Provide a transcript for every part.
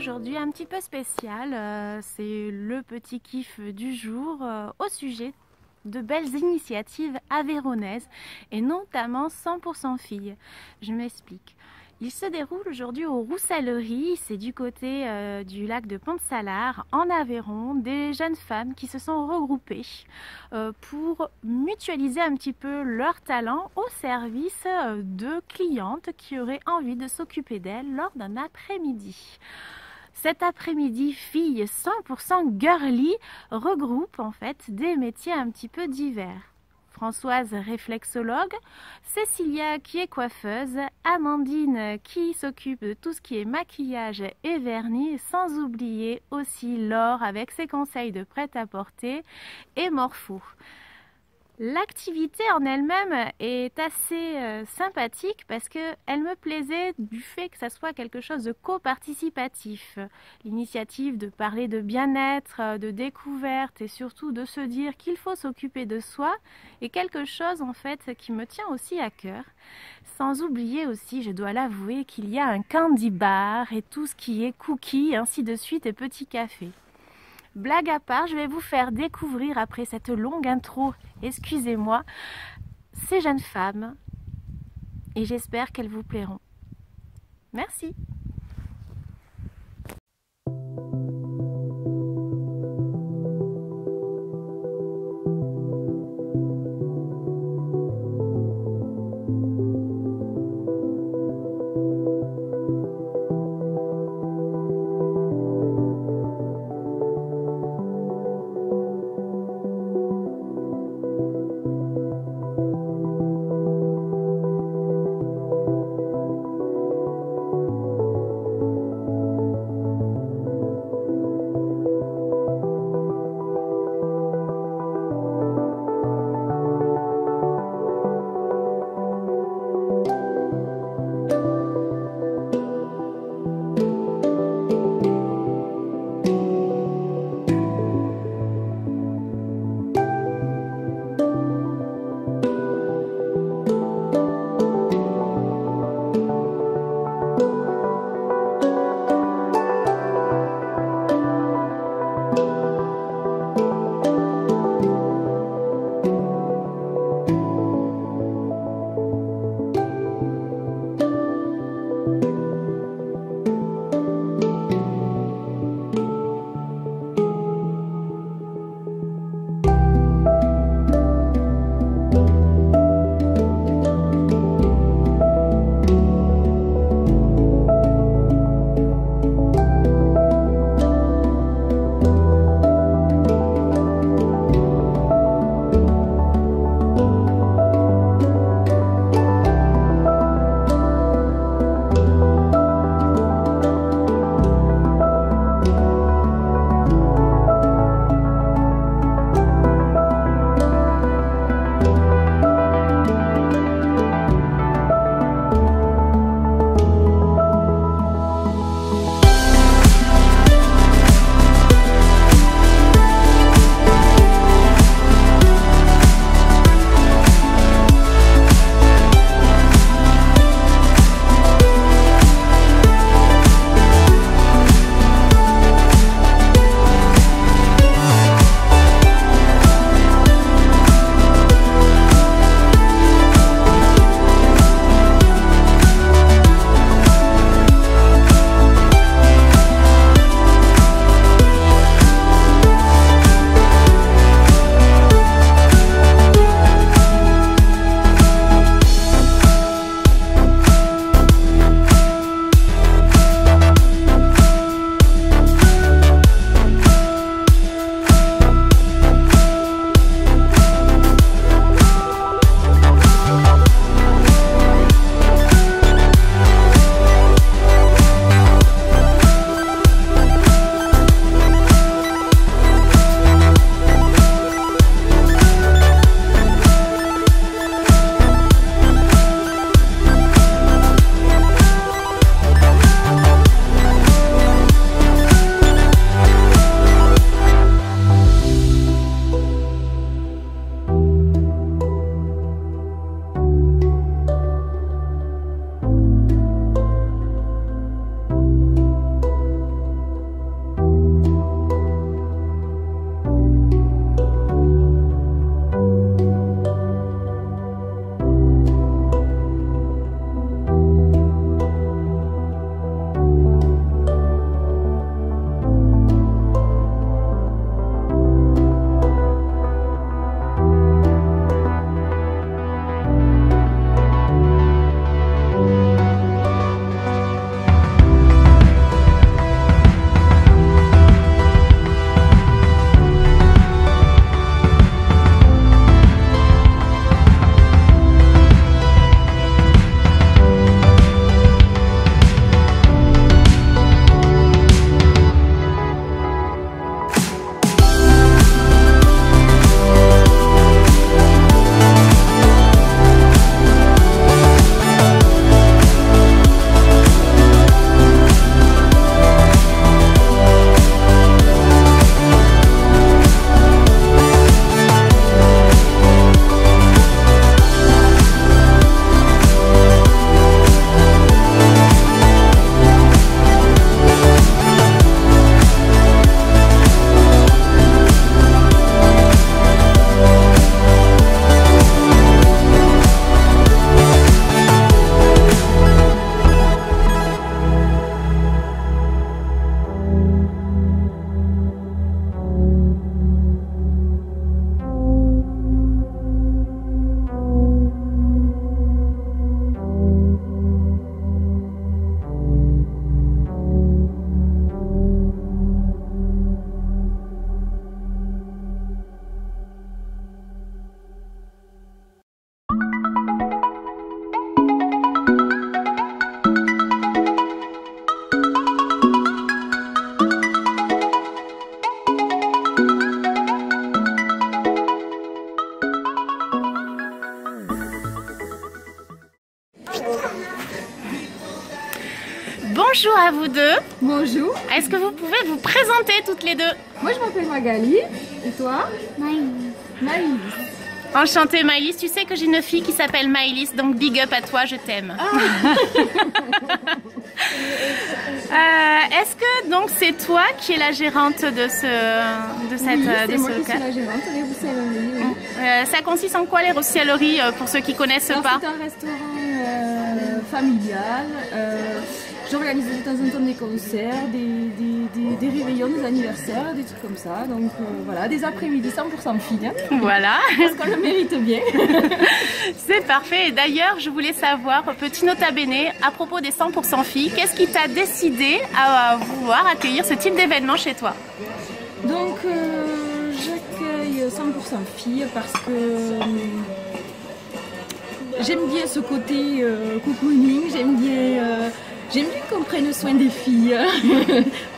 aujourd'hui un petit peu spécial. C'est le petit kiff du jour au sujet de belles initiatives aveyronaises et notamment 100% filles. Je m'explique. Il se déroule aujourd'hui aux Rousselleries, c'est du côté du lac de Pont-de-Salars, en Aveyron, des jeunes femmes qui se sont regroupées pour mutualiser un petit peu leur talent au service de clientes qui auraient envie de s'occuper d'elles lors d'un après-midi. Cet après-midi, filles 100% girly regroupe en fait des métiers un petit peu divers. Françoise, réflexologue, Cécilia qui est coiffeuse, Amandine qui s'occupe de tout ce qui est maquillage et vernis, sans oublier aussi Laure avec ses conseils de prêt-à-porter et Morpho. L'activité en elle-même est assez sympathique parce qu'elle me plaisait du fait que ça soit quelque chose de co-participatif. L'initiative de parler de bien-être, de découverte et surtout de se dire qu'il faut s'occuper de soi est quelque chose en fait qui me tient aussi à cœur. Sans oublier aussi, je dois l'avouer, qu'il y a un candy bar et tout ce qui est cookies, ainsi de suite et petits cafés. Blague à part, je vais vous faire découvrir après cette longue intro, excusez-moi, ces jeunes femmes et j'espère qu'elles vous plairont. Merci. Bonjour à vous deux. Bonjour. Est-ce que vous pouvez vous présenter toutes les deux? Moi je m'appelle Magali. Et toi? Maïlis. Maïlis. Enchantée Maïlis, tu sais que j'ai une fille qui s'appelle Maïlis, donc big up à toi, je t'aime. Est-ce que donc c'est toi qui es la gérante de cette Oui, c'est moi qui suis la gérante des rousselleries. Oui. Ça consiste en quoi les rousselleries pour ceux qui connaissent pas? C'est un restaurant familial. J'organise de temps en temps des concerts, des réveillons, des anniversaires, des trucs comme ça. Donc voilà, des après-midi 100% filles. Hein, voilà. parce qu'on le mérite bien. C'est parfait. Et d'ailleurs, je voulais savoir, petit nota bene, à propos des 100% filles, qu'est-ce qui t'a décidé à vouloir accueillir ce type d'événement chez toi? Donc j'accueille 100% filles parce que j'aime bien ce côté cocooning, j'aime bien qu'on prenne soin des filles,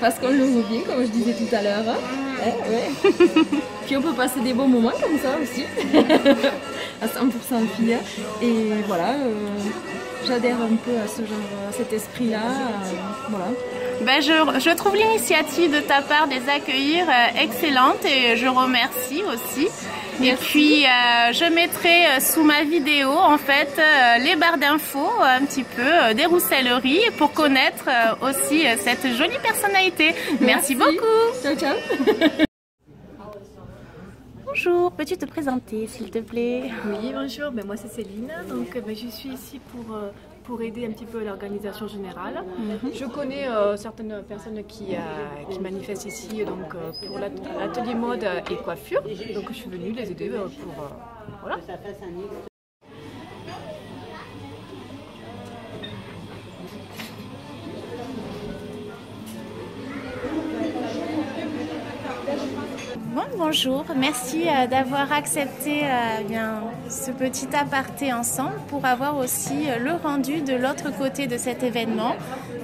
parce qu'on le voit bien, comme je disais tout à l'heure. Hein. Ouais. Puis on peut passer des bons moments comme ça aussi, à 100% filles. Et voilà, j'adhère un peu à ce genre, à cet esprit-là. Voilà. Ben je trouve l'initiative de ta part de les accueillir excellente et je remercie aussi. Merci. Et puis je mettrai sous ma vidéo en fait les barres d'infos un petit peu des rousselleries pour connaître aussi cette jolie personnalité. Merci beaucoup. Ciao ciao. Bonjour, peux-tu te présenter s'il te plaît? Oui, bonjour, moi c'est Céline, donc je suis ici pour aider un petit peu l'organisation générale. Je connais certaines personnes qui manifestent ici donc, pour l'atelier mode et coiffure, donc je suis venue les aider pour... voilà. Bonjour, merci d'avoir accepté ce petit aparté ensemble pour avoir aussi le rendu de l'autre côté de cet événement,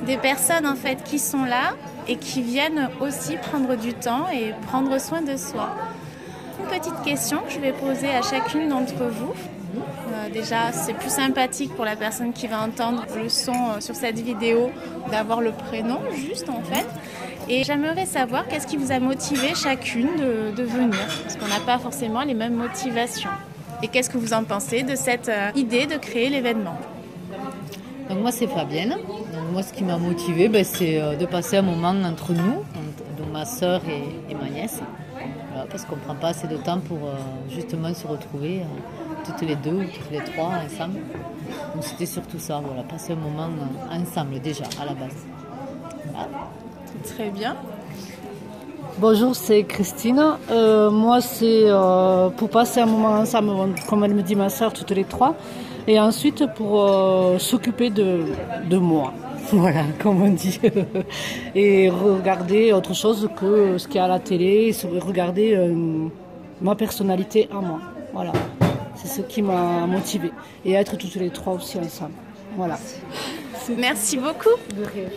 des personnes en fait qui sont là et qui viennent aussi prendre du temps et prendre soin de soi. Une petite question que je vais poser à chacune d'entre vous. Déjà, c'est plus sympathique pour la personne qui va entendre le son sur cette vidéo d'avoir le prénom juste en fait. Et j'aimerais savoir qu'est-ce qui vous a motivé chacune de venir, parce qu'on n'a pas forcément les mêmes motivations. Et qu'est-ce que vous en pensez de cette idée de créer l'événement? Donc moi c'est Fabienne. Donc moi ce qui m'a motivée c'est de passer un moment entre nous, donc ma soeur et ma nièce. Voilà, parce qu'on ne prend pas assez de temps pour justement se retrouver toutes les deux ou toutes les trois ensemble. Donc c'était surtout ça, voilà, passer un moment ensemble déjà à la base. Voilà. Très bien. Bonjour, c'est Christine. Moi, c'est pour passer un moment ensemble, comme elle me dit ma soeur, toutes les trois. Et ensuite, pour s'occuper de moi. Voilà, comme on dit. Et regarder autre chose que ce qu'il y a à la télé. Regarder ma personnalité à moi. Voilà. C'est ce qui m'a motivée. Et être toutes les trois aussi ensemble. Voilà. Merci beaucoup. De rien.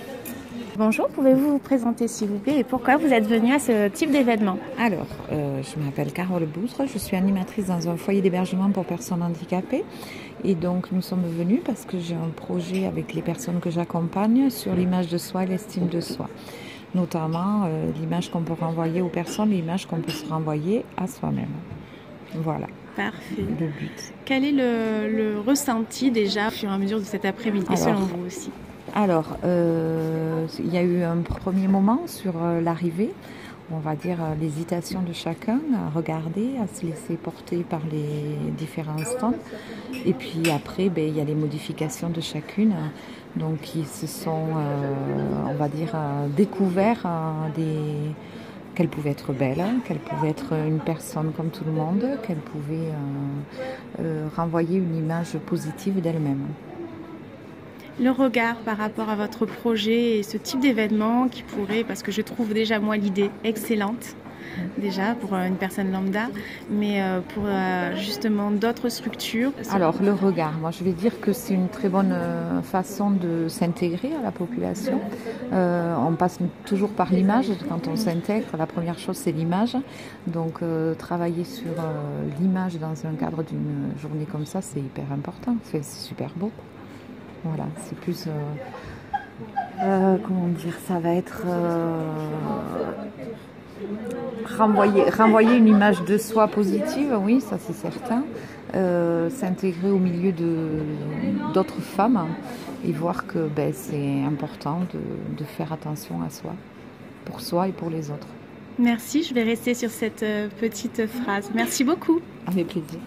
Bonjour, pouvez-vous vous présenter s'il vous plaît et pourquoi vous êtes venue à ce type d'événement? Alors, je m'appelle Carole Boustre, je suis animatrice dans un foyer d'hébergement pour personnes handicapées et donc nous sommes venus parce que j'ai un projet avec les personnes que j'accompagne sur l'image de soi et l'estime de soi. Notamment l'image qu'on peut renvoyer aux personnes, l'image qu'on peut se renvoyer à soi-même. Voilà. Parfait. Le but. Quel est le ressenti déjà au fur et à mesure de cet après-midi selon vous aussi? Alors, il y a eu un premier moment sur l'arrivée, on va dire l'hésitation de chacun à regarder, à se laisser porter par les différents stands. Et puis après, il y a les modifications de chacune, donc qui se sont, on va dire, découverts qu'elle pouvait être belle, qu'elle pouvait être une personne comme tout le monde, qu'elle pouvait renvoyer une image positive d'elle-même. Le regard par rapport à votre projet et ce type d'événement qui pourrait, parce que je trouve déjà moi l'idée excellente, déjà pour une personne lambda, mais pour justement d'autres structures. Alors le regard, moi je vais dire que c'est une très bonne façon de s'intégrer à la population. On passe toujours par l'image quand on s'intègre. La première chose c'est l'image. Donc travailler sur l'image dans un cadre d'une journée comme ça, c'est hyper important. C'est super beau. Voilà, c'est plus Comment dire, ça va être renvoyer une image de soi positive, oui, ça c'est certain. S'intégrer au milieu d'autres femmes et voir que c'est important de faire attention à soi, pour soi et pour les autres. Merci, je vais rester sur cette petite phrase. Merci beaucoup. Avec plaisir.